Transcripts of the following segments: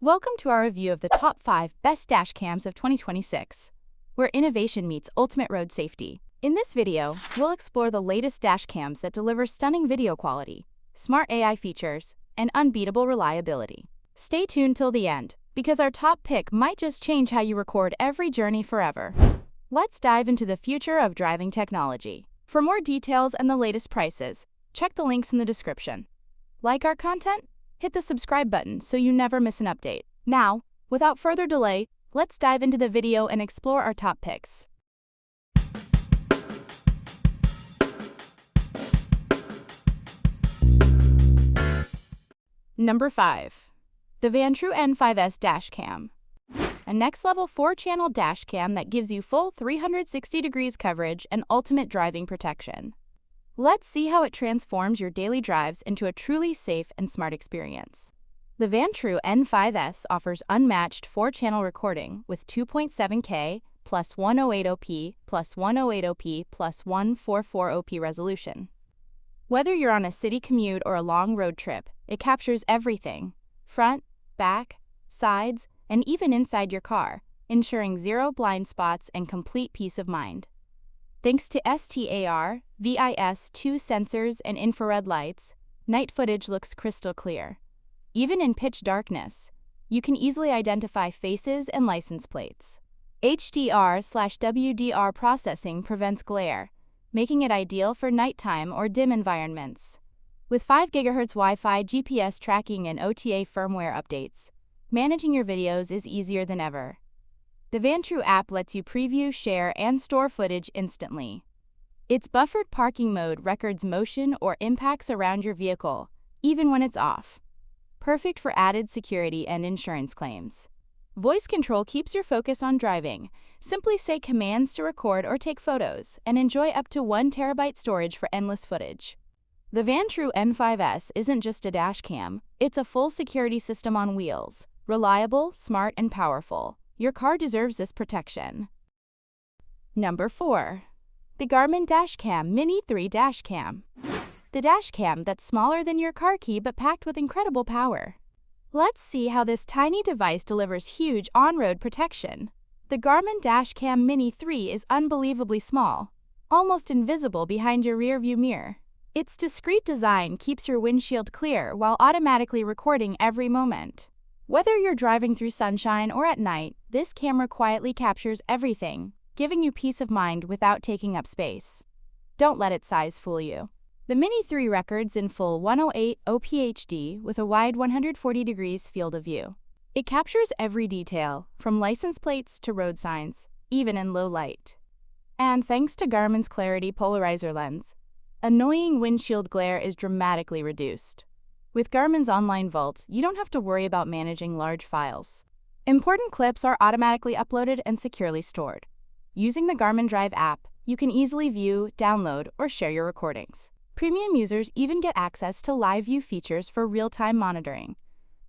Welcome to our review of the top 5 best dash cams of 2026, where innovation meets ultimate road safety. In this video, we'll explore the latest dash cams that deliver stunning video quality, smart AI features, and unbeatable reliability. Stay tuned till the end, because our top pick might just change how you record every journey forever. Let's dive into the future of driving technology. For more details and the latest prices, check the links in the description. Like our content? Hit the subscribe button so you never miss an update. Now, without further delay, let's dive into the video and explore our top picks. Number 5. The Vantrue N5S Dash Cam. A next-level 4-channel dash cam that gives you full 360 degrees coverage and ultimate driving protection. Let's see how it transforms your daily drives into a truly safe and smart experience. The Vantrue N5S offers unmatched 4-channel recording with 2.7K plus 1080p plus 1080p plus 1440p resolution. Whether you're on a city commute or a long road trip, it captures everything: front, back, sides, and even inside your car, ensuring zero blind spots and complete peace of mind. Thanks to STAR, VIS2 sensors and infrared lights, night footage looks crystal clear. Even in pitch darkness, you can easily identify faces and license plates. HDR/WDR processing prevents glare, making it ideal for nighttime or dim environments. With 5 GHz Wi-Fi, GPS tracking, and OTA firmware updates, managing your videos is easier than ever. The Vantrue app lets you preview, share, and store footage instantly. Its buffered parking mode records motion or impacts around your vehicle, even when it's off. Perfect for added security and insurance claims. Voice control keeps your focus on driving. Simply say commands to record or take photos, and enjoy up to 1 TB storage for endless footage. The Vantrue N5S isn't just a dash cam, it's a full security system on wheels. Reliable, smart, and powerful. Your car deserves this protection. Number 4. The Garmin Dashcam Mini 3 Dash Cam. The dash cam that's smaller than your car key but packed with incredible power. Let's see how this tiny device delivers huge on-road protection. The Garmin Dashcam Mini 3 is unbelievably small, almost invisible behind your rearview mirror. Its discreet design keeps your windshield clear while automatically recording every moment. Whether you're driving through sunshine or at night, this camera quietly captures everything, giving you peace of mind without taking up space. Don't let its size fool you. The Mini 3 records in full 108p HD with a wide 140 degrees field of view. It captures every detail, from license plates to road signs, even in low light. And thanks to Garmin's Clarity Polarizer lens, annoying windshield glare is dramatically reduced. With Garmin's Online Vault, you don't have to worry about managing large files. Important clips are automatically uploaded and securely stored. Using the Garmin Drive app, you can easily view, download, or share your recordings. Premium users even get access to live view features for real-time monitoring.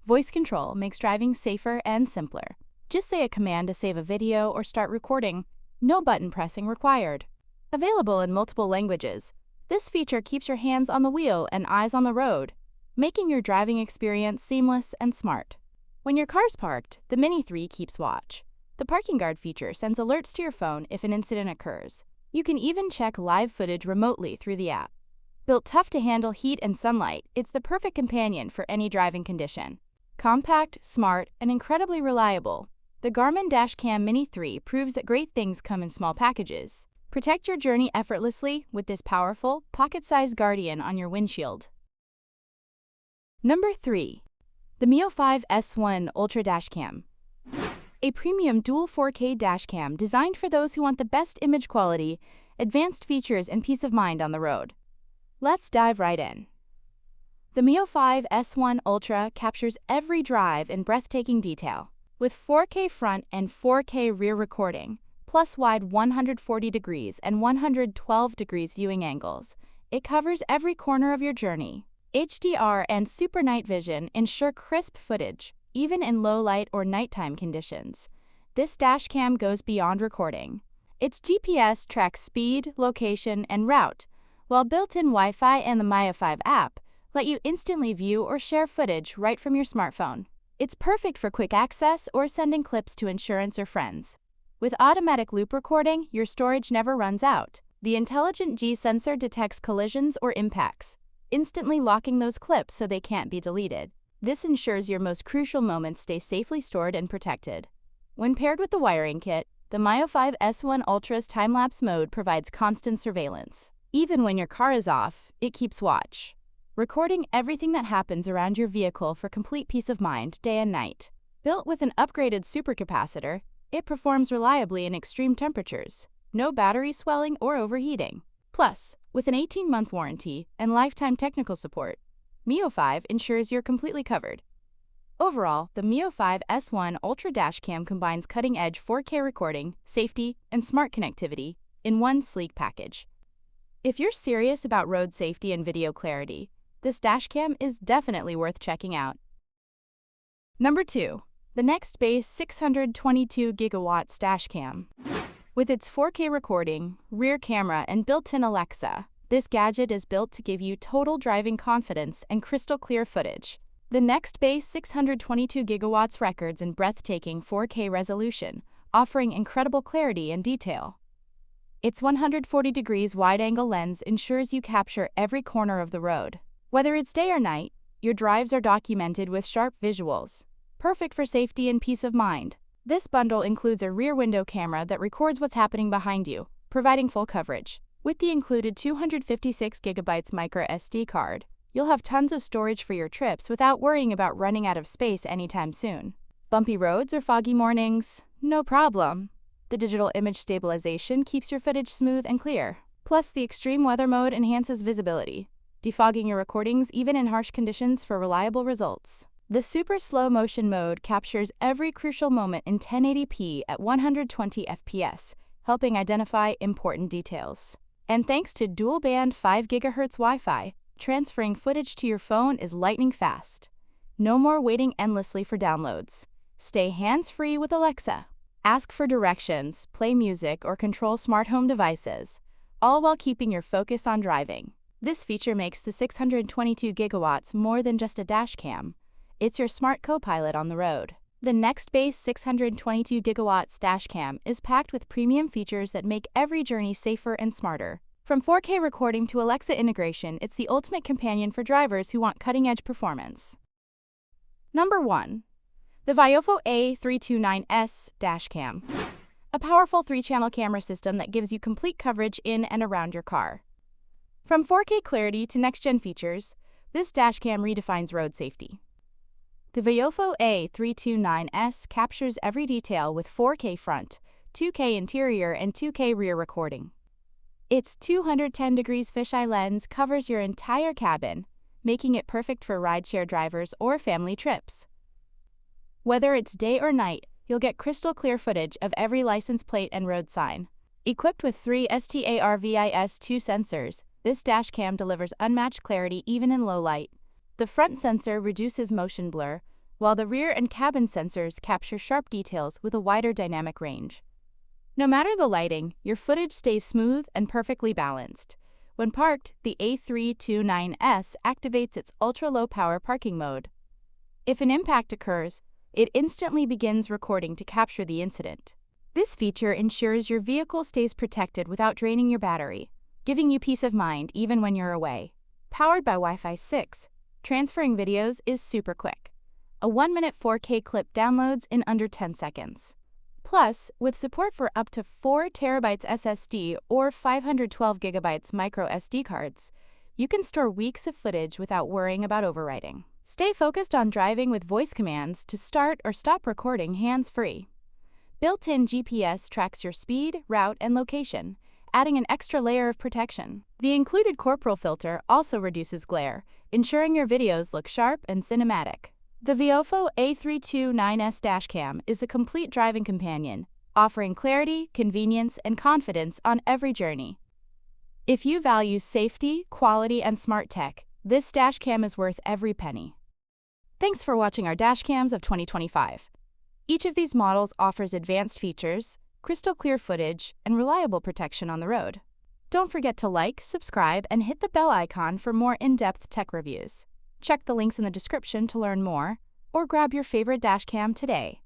Voice control makes driving safer and simpler. Just say a command to save a video or start recording. No button pressing required. Available in multiple languages, this feature keeps your hands on the wheel and eyes on the road, making your driving experience seamless and smart. When your car's parked, the Mini 3 keeps watch. The parking guard feature sends alerts to your phone if an incident occurs. You can even check live footage remotely through the app. Built tough to handle heat and sunlight, it's the perfect companion for any driving condition. Compact, smart, and incredibly reliable, the Garmin Dashcam Mini 3 proves that great things come in small packages. Protect your journey effortlessly with this powerful, pocket-sized guardian on your windshield. Number 3. The Miofive S1 Ultra Dashcam. A premium dual 4K dashcam designed for those who want the best image quality, advanced features, and peace of mind on the road. Let's dive right in. The Miofive S1 Ultra captures every drive in breathtaking detail. With 4K front and 4K rear recording, plus wide 140 degrees and 112 degrees viewing angles, it covers every corner of your journey. HDR and super night vision ensure crisp footage, even in low light or nighttime conditions. This dashcam goes beyond recording. Its GPS tracks speed, location, and route, while built-in Wi-Fi and the Miofive app let you instantly view or share footage right from your smartphone. It's perfect for quick access or sending clips to insurance or friends. With automatic loop recording, your storage never runs out. The intelligent G sensor detects collisions or impacts, instantly locking those clips so they can't be deleted. This ensures your most crucial moments stay safely stored and protected. When paired with the wiring kit, the Miofive S1 Ultra's time-lapse mode provides constant surveillance. Even when your car is off, it keeps watch, recording everything that happens around your vehicle for complete peace of mind, day and night. Built with an upgraded supercapacitor, it performs reliably in extreme temperatures. No battery swelling or overheating. Plus, with an 18-month warranty and lifetime technical support, Miofive ensures you're completely covered. Overall, the Miofive S1 Ultra Dashcam combines cutting-edge 4K recording, safety, and smart connectivity in one sleek package. If you're serious about road safety and video clarity, this dashcam is definitely worth checking out. Number 2. The Nextbase 622GW Dashcam. With its 4K recording, rear camera, and built-in Alexa, this gadget is built to give you total driving confidence and crystal-clear footage. The Nextbase 622GW records in breathtaking 4K resolution, offering incredible clarity and detail. Its 140 degrees wide-angle lens ensures you capture every corner of the road. Whether it's day or night, your drives are documented with sharp visuals, perfect for safety and peace of mind. This bundle includes a rear window camera that records what's happening behind you, providing full coverage. With the included 256GB micro SD card, you'll have tons of storage for your trips without worrying about running out of space anytime soon. Bumpy roads or foggy mornings? No problem. The digital image stabilization keeps your footage smooth and clear. Plus, the extreme weather mode enhances visibility, defogging your recordings even in harsh conditions for reliable results. The super slow motion mode captures every crucial moment in 1080p at 120 FPS, helping identify important details. And thanks to dual-band 5 GHz Wi-Fi, transferring footage to your phone is lightning fast. No more waiting endlessly for downloads. Stay hands-free with Alexa. Ask for directions, play music, or control smart home devices, all while keeping your focus on driving. This feature makes the 622GW more than just a dashcam. It's your smart co-pilot on the road. The Nextbase 622GW dashcam is packed with premium features that make every journey safer and smarter. From 4K recording to Alexa integration, it's the ultimate companion for drivers who want cutting-edge performance. Number 1. The Viofo A329S Dashcam. A powerful 3-channel camera system that gives you complete coverage in and around your car. From 4K clarity to next-gen features, this dashcam redefines road safety. The Viofo A329S captures every detail with 4K front, 2K interior, and 2K rear recording. Its 210 degrees fisheye lens covers your entire cabin, making it perfect for rideshare drivers or family trips. Whether it's day or night, you'll get crystal clear footage of every license plate and road sign. Equipped with 3 STARVIS2 sensors, this dashcam delivers unmatched clarity even in low light. The front sensor reduces motion blur, while the rear and cabin sensors capture sharp details with a wider dynamic range. No matter the lighting, your footage stays smooth and perfectly balanced. When parked, the A329S activates its ultra-low power parking mode. If an impact occurs, it instantly begins recording to capture the incident. This feature ensures your vehicle stays protected without draining your battery, giving you peace of mind even when you're away. Powered by Wi-Fi 6, transferring videos is super quick. A 1-minute 4K clip downloads in under 10 seconds. Plus, with support for up to 4 TB SSD or 512 GB micro SD cards, you can store weeks of footage without worrying about overwriting. Stay focused on driving with voice commands to start or stop recording hands-free. Built-in GPS tracks your speed, route, and location, adding an extra layer of protection. The included corporal filter also reduces glare, ensuring your videos look sharp and cinematic. The Viofo A329S Dashcam is a complete driving companion, offering clarity, convenience, and confidence on every journey. If you value safety, quality, and smart tech, this dashcam is worth every penny. Thanks for watching our dashcams of 2025. Each of these models offers advanced features, crystal clear footage, and reliable protection on the road. Don't forget to like, subscribe, and hit the bell icon for more in-depth tech reviews. Check the links in the description to learn more. or grab your favorite dashcam today.